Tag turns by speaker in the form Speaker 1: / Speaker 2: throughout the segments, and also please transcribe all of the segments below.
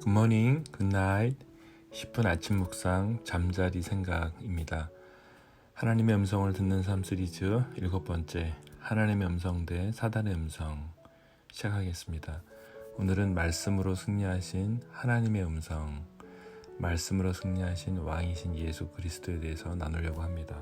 Speaker 1: 굿모닝, 굿나잇, 10분 아침 묵상, 잠자리 생각입니다. 하나님의 음성을 듣는 삶 시리즈 7번째, 하나님의 음성 대 사단의 음성 시작하겠습니다. 오늘은 말씀으로 승리하신 하나님의 음성, 말씀으로 승리하신 왕이신 예수 그리스도에 대해서 나누려고 합니다.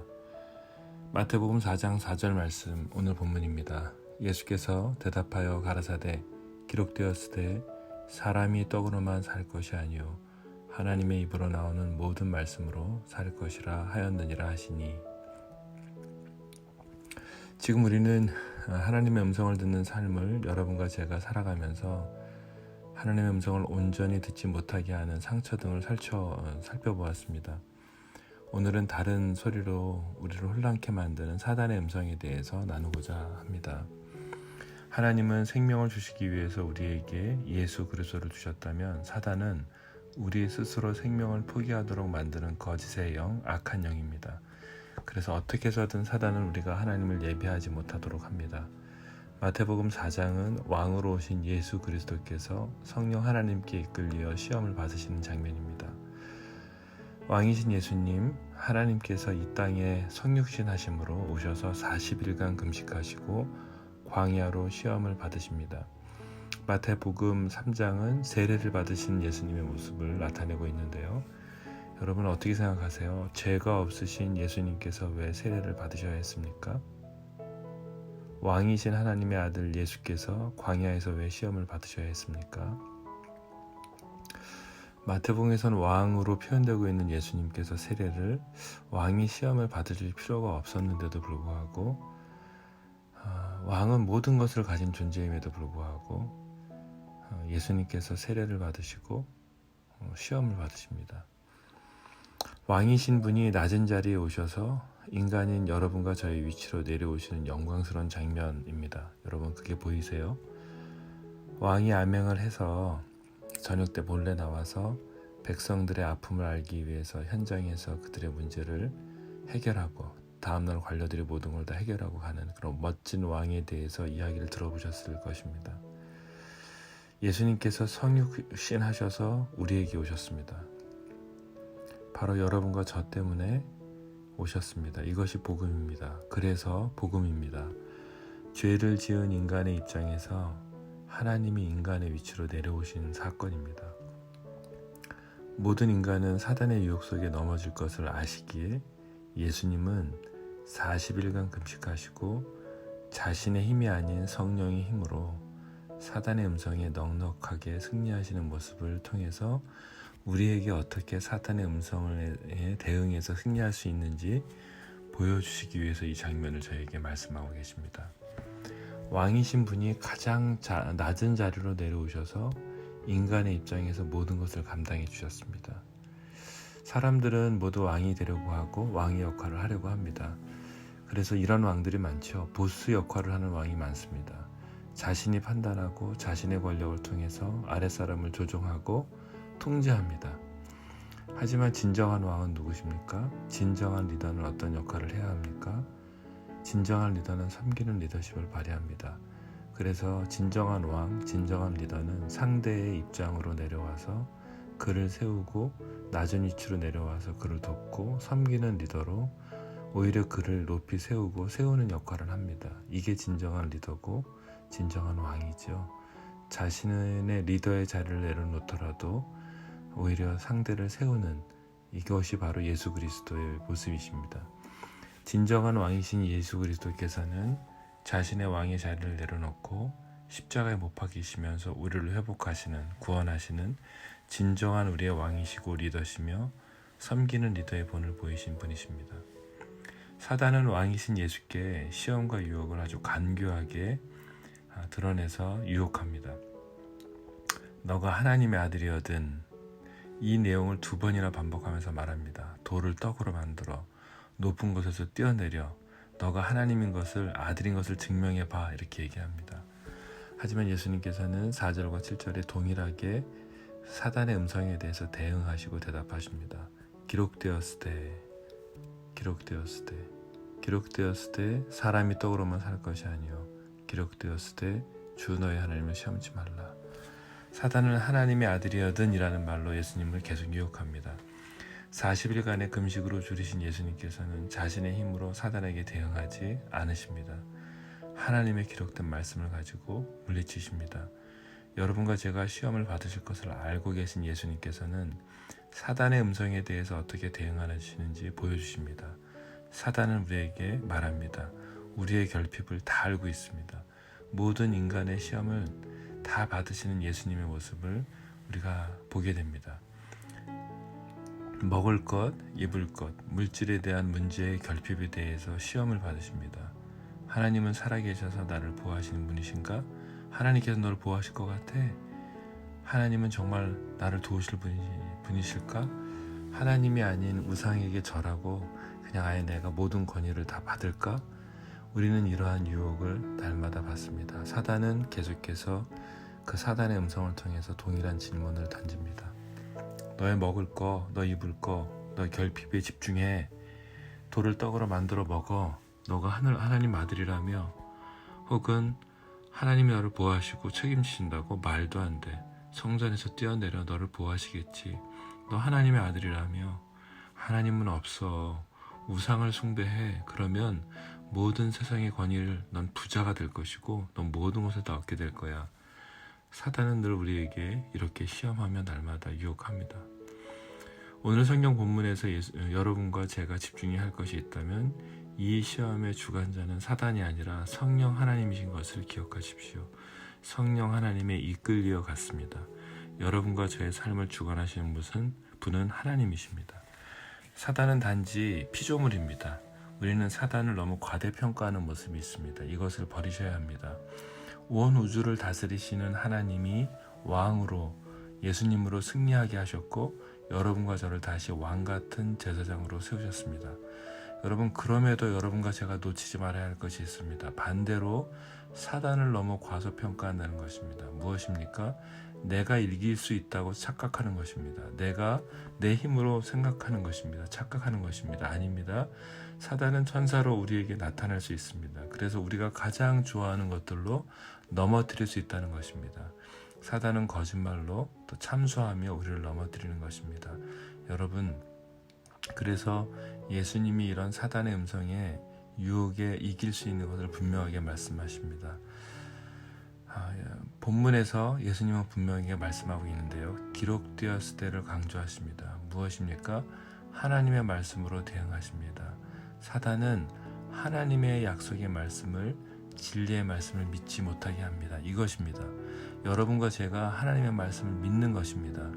Speaker 1: 마태복음 4장 4절 말씀, 오늘 본문입니다. 예수께서 대답하여 가라사대 기록되었으되 사람이 떡으로만 살 것이 아니요 하나님의 입으로 나오는 모든 말씀으로 살 것이라 하였느니라 하시니, 지금 우리는 하나님의 음성을 듣는 삶을 여러분과 제가 살아가면서 하나님의 음성을 온전히 듣지 못하게 하는 상처 등을 살펴보았습니다. 오늘은 다른 소리로 우리를 혼란케 만드는 사단의 음성에 대해서 나누고자 합니다. 하나님은 생명을 주시기 위해서 우리에게 예수 그리스도를 주셨다면, 사단은 우리 스스로 생명을 포기하도록 만드는 거짓의 영, 악한 영입니다. 그래서 어떻게 해서든 사단은 우리가 하나님을 예배하지 못하도록 합니다. 마태복음 4장은 왕으로 오신 예수 그리스도께서 성령 하나님께 이끌려 시험을 받으시는 장면입니다. 왕이신 예수님, 하나님께서 이 땅에 성육신 하심으로 오셔서 40일간 금식하시고 광야로 시험을 받으십니다. 마태복음 3장은 세례를 받으신 예수님의 모습을 나타내고 있는데요. 여러분 어떻게 생각하세요? 죄가 없으신 예수님께서 왜 세례를 받으셔야 했습니까? 왕이신 하나님의 아들 예수께서 광야에서 왜 시험을 받으셔야 했습니까? 마태복음에서는 왕으로 표현되고 있는 예수님께서 세례를, 왕이 시험을 받으실 필요가 없었는데도 불구하고, 왕은 모든 것을 가진 존재임에도 불구하고 예수님께서 세례를 받으시고 시험을 받으십니다. 왕이신 분이 낮은 자리에 오셔서 인간인 여러분과 저의 위치로 내려오시는 영광스러운 장면입니다. 여러분 그게 보이세요? 왕이 암행을 해서 저녁 때 몰래 나와서 백성들의 아픔을 알기 위해서 현장에서 그들의 문제를 해결하고 다음날 관료들이 모든 걸 다 해결하고 가는 그런 멋진 왕에 대해서 이야기를 들어보셨을 것입니다. 예수님께서 성육신 하셔서 우리에게 오셨습니다. 바로 여러분과 저 때문에 오셨습니다. 이것이 복음입니다. 그래서 복음입니다. 죄를 지은 인간의 입장에서 하나님이 인간의 위치로 내려오신 사건입니다. 모든 인간은 사단의 유혹 속에 넘어질 것을 아시기에 예수님은 40일간 금식하시고 자신의 힘이 아닌 성령의 힘으로 사단의 음성에 넉넉하게 승리하시는 모습을 통해서 우리에게 어떻게 사탄의 음성에 대응해서 승리할 수 있는지 보여주시기 위해서 이 장면을 저에게 말씀하고 계십니다. 왕이신 분이 가장 낮은 자리로 내려오셔서 인간의 입장에서 모든 것을 감당해 주셨습니다. 사람들은 모두 왕이 되려고 하고 왕의 역할을 하려고 합니다. 그래서 이런 왕들이 많죠. 보스 역할을 하는 왕이 많습니다. 자신이 판단하고 자신의 권력을 통해서 아랫사람을 조종하고 통제합니다. 하지만 진정한 왕은 누구십니까? 진정한 리더는 어떤 역할을 해야 합니까? 진정한 리더는 섬기는 리더십을 발휘합니다. 그래서 진정한 왕, 진정한 리더는 상대의 입장으로 내려와서 그를 세우고 낮은 위치로 내려와서 그를 돕고 섬기는 리더로 오히려 그를 높이 세우고 세우는 역할을 합니다. 이게 진정한 리더고 진정한 왕이죠. 자신의 리더의 자리를 내려놓더라도 오히려 상대를 세우는, 이것이 바로 예수 그리스도의 모습이십니다. 진정한 왕이신 예수 그리스도께서는 자신의 왕의 자리를 내려놓고 십자가에 못 박히시면서 우리를 회복하시는, 구원하시는 진정한 우리의 왕이시고 리더시며 섬기는 리더의 본을 보이신 분이십니다. 사단은 왕이신 예수께 시험과 유혹을 아주 간교하게 드러내서 유혹합니다. 너가 하나님의 아들이거든. 이 내용을 2번이나 반복하면서 말합니다. 돌을 떡으로 만들어 높은 곳에서 뛰어내려 너가 하나님인 것을, 아들인 것을 증명해봐, 이렇게 얘기합니다. 하지만 예수님께서는 4절과 7절에 동일하게 사단의 음성에 대해서 대응하시고 대답하십니다. 기록되었으되 사람이 떡으로만 살 것이 아니요 기록되었으되 주 너의 하나님을 시험치 말라. 사단은 하나님의 아들이여든 이라는 말로 예수님을 계속 유혹합니다. 40일간의 금식으로 줄이신 예수님께서는 자신의 힘으로 사단에게 대응하지 않으십니다. 하나님의 기록된 말씀을 가지고 물리치십니다. 여러분과 제가 시험을 받으실 것을 알고 계신 예수님께서는 사단의 음성에 대해서 어떻게 대응하시는지 보여주십니다. 사단은 우리에게 말합니다. 우리의 결핍을 다 알고 있습니다. 모든 인간의 시험을 다 받으시는 예수님의 모습을 우리가 보게 됩니다. 먹을 것, 입을 것, 물질에 대한 문제의 결핍에 대해서 시험을 받으십니다. 하나님은 살아계셔서 나를 보호하시는 분이신가? 하나님께서 너를 보호하실 것 같아? 하나님은 정말 나를 도우실 분이실까? 하나님이 아닌 우상에게 절하고 그냥 아예 내가 모든 권위를 다 받을까? 우리는 이러한 유혹을 날마다 받습니다. 사단은 계속해서 그 사단의 음성을 통해서 동일한 질문을 던집니다. 너의 먹을 거, 너 입을 거, 너 결핍에 집중해. 돌을 떡으로 만들어 먹어. 너가 하나님 아들이라며. 혹은 하나님이 너를 보호하시고 책임지신다고? 말도 안 돼. 성전에서 뛰어내려 너를 보호하시겠지. 너 하나님의 아들이라며. 하나님은 없어. 우상을 숭배해. 그러면 모든 세상의 권위를 넌 부자가 될 것이고 넌 모든 것을 다 얻게 될 거야. 사단은 늘 우리에게 이렇게 시험하며 날마다 유혹합니다. 오늘 성경 본문에서 여러분과 제가 집중해야 할 것이 있다면 이 시험의 주관자는 사단이 아니라 성령 하나님이신 것을 기억하십시오. 성령 하나님의 이끌리어 갔습니다. 여러분과 저의 삶을 주관하시는 분은 하나님이십니다. 사단은 단지 피조물입니다. 우리는 사단을 너무 과대평가하는 모습이 있습니다. 이것을 버리셔야 합니다. 온 우주를 다스리시는 하나님이 왕으로 예수님으로 승리하게 하셨고 여러분과 저를 다시 왕같은 제사장으로 세우셨습니다. 여러분, 그럼에도 여러분과 제가 놓치지 말아야 할 것이 있습니다. 반대로 사단을 너무 과소평가한다는 것입니다. 무엇입니까? 내가 이길 수 있다고 착각하는 것입니다. 내가 내 힘으로 생각하는 것입니다. 착각하는 것입니다. 아닙니다. 사단은 천사로 우리에게 나타날 수 있습니다. 그래서 우리가 가장 좋아하는 것들로 넘어뜨릴 수 있다는 것입니다. 사단은 거짓말로 또 참소하며 우리를 넘어뜨리는 것입니다. 여러분, 그래서 예수님이 이런 사단의 음성에 유혹에 이길 수 있는 것을 분명하게 말씀하십니다. 본문에서 예수님은 분명하게 말씀하고 있는데요. 기록되었을 때를 강조하십니다. 무엇입니까? 하나님의 말씀으로 대응하십니다. 사단은 하나님의 약속의 말씀을, 진리의 말씀을 믿지 못하게 합니다. 이것입니다. 여러분과 제가 하나님의 말씀을 믿는 것입니다.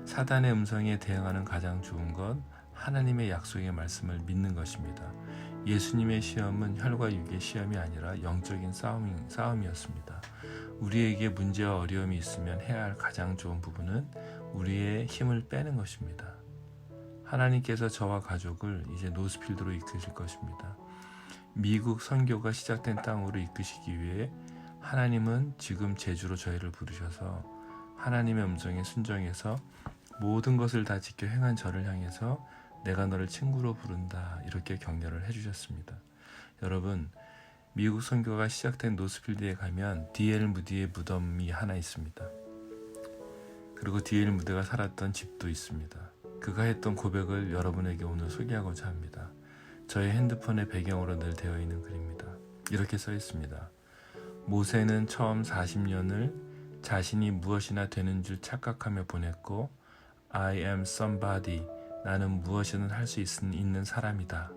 Speaker 1: 사단의 음성에 대응하는 가장 좋은 건 하나님의 약속의 말씀을 믿는 것입니다. 예수님의 시험은 혈과 육의 시험이 아니라 영적인 싸움이었습니다. 우리에게 문제와 어려움이 있으면 해야 할 가장 좋은 부분은 우리의 힘을 빼는 것입니다. 하나님께서 저와 가족을 이제 노스필드로 이끄실 것입니다. 미국 선교가 시작된 땅으로 이끄시기 위해 하나님은 지금 제주로 저희를 부르셔서 하나님의 음성에 순종해서 모든 것을 다 지켜 행한 저를 향해서 내가 너를 친구로 부른다, 이렇게 격려를 해주셨습니다. 여러분, 미국 선교가 시작된 노스필드에 가면 D.L. 무디의 무덤이 하나 있습니다. 그리고 D.L. 무디가 살았던 집도 있습니다. 그가 했던 고백을 여러분에게 오늘 소개하고자 합니다. 저의 핸드폰의 배경으로 늘 되어 있는 글입니다. 이렇게 써 있습니다. 모세는 처음 40년을 자신이 무엇이나 되는 줄 착각하며 보냈고 I am somebody, 나는 무엇이든 할 수 있는 사람이다.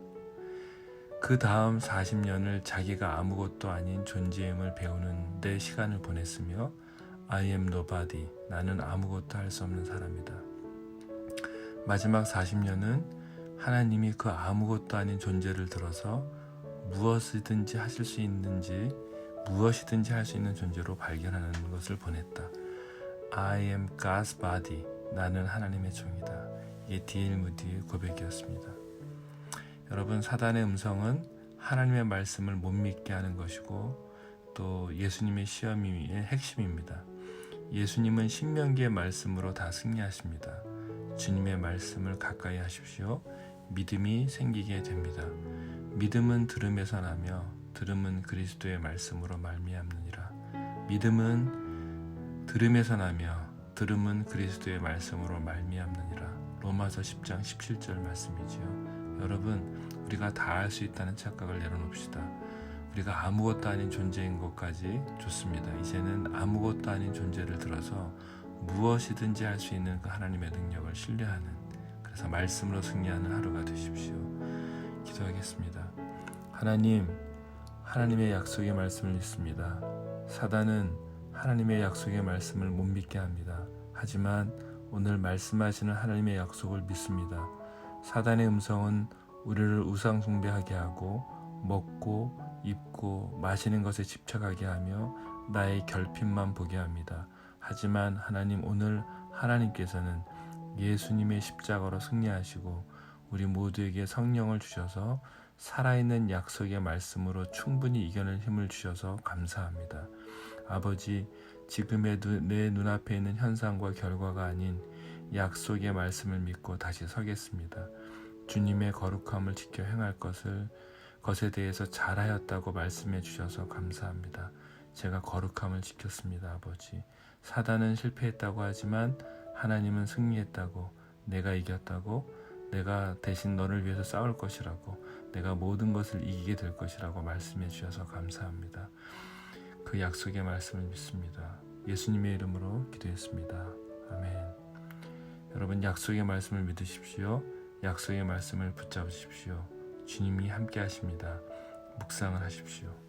Speaker 1: 그 다음 40년을 자기가 아무것도 아닌 존재임을 배우는 데 시간을 보냈으며 I am nobody, 나는 아무것도 할 수 없는 사람이다. 마지막 40년은 하나님이 그 아무것도 아닌 존재를 들어서 무엇이든지 하실 수 있는지, 무엇이든지 할 수 있는 존재로 발견하는 것을 보냈다. I am God's body, 나는 하나님의 종이다. 이게 D.L. 무디의 고백이었습니다. 여러분, 사단의 음성은 하나님의 말씀을 못 믿게 하는 것이고 또 예수님의 시험의 핵심입니다. 예수님은 신명기의 말씀으로 다 승리하십니다. 주님의 말씀을 가까이 하십시오. 믿음이 생기게 됩니다. 믿음은 들음에서 나며 들음은 그리스도의 말씀으로 말미암느니라. 믿음은 들음에서 나며 들음은 그리스도의 말씀으로 말미암느니라. 로마서 10장 17절 말씀이지요. 여러분, 우리가 다 할 수 있다는 착각을 내려놓읍시다. 우리가 아무것도 아닌 존재인 것까지 좋습니다. 이제는 아무것도 아닌 존재를 들어서 무엇이든지 할 수 있는 그 하나님의 능력을 신뢰하는, 그래서 말씀으로 승리하는 하루가 되십시오. 기도하겠습니다. 하나님, 하나님의 약속의 말씀을 믿습니다. 사단은 하나님의 약속의 말씀을 못 믿게 합니다. 하지만 오늘 말씀하시는 하나님의 약속을 믿습니다. 사단의 음성은 우리를 우상 숭배하게 하고 먹고 입고 마시는 것에 집착하게 하며 나의 결핍만 보게 합니다. 하지만 하나님, 오늘 하나님께서는 예수님의 십자가로 승리하시고 우리 모두에게 성령을 주셔서 살아있는 약속의 말씀으로 충분히 이겨낼 힘을 주셔서 감사합니다. 아버지, 지금의 내 눈앞에 있는 현상과 결과가 아닌 약속의 말씀을 믿고 다시 서겠습니다. 주님의 거룩함을 지켜 행할 것에 대해서 잘하였다고 말씀해 주셔서 감사합니다. 제가 거룩함을 지켰습니다. 아버지, 사단은 실패했다고 하지만 하나님은 승리했다고, 내가 이겼다고, 내가 대신 너를 위해서 싸울 것이라고, 내가 모든 것을 이기게 될 것이라고 말씀해 주셔서 감사합니다. 그 약속의 말씀을 믿습니다. 예수님의 이름으로 기도했습니다. 아멘. 여러분, 약속의 말씀을 믿으십시오. 약속의 말씀을 붙잡으십시오. 주님이 함께 하십니다. 묵상을 하십시오.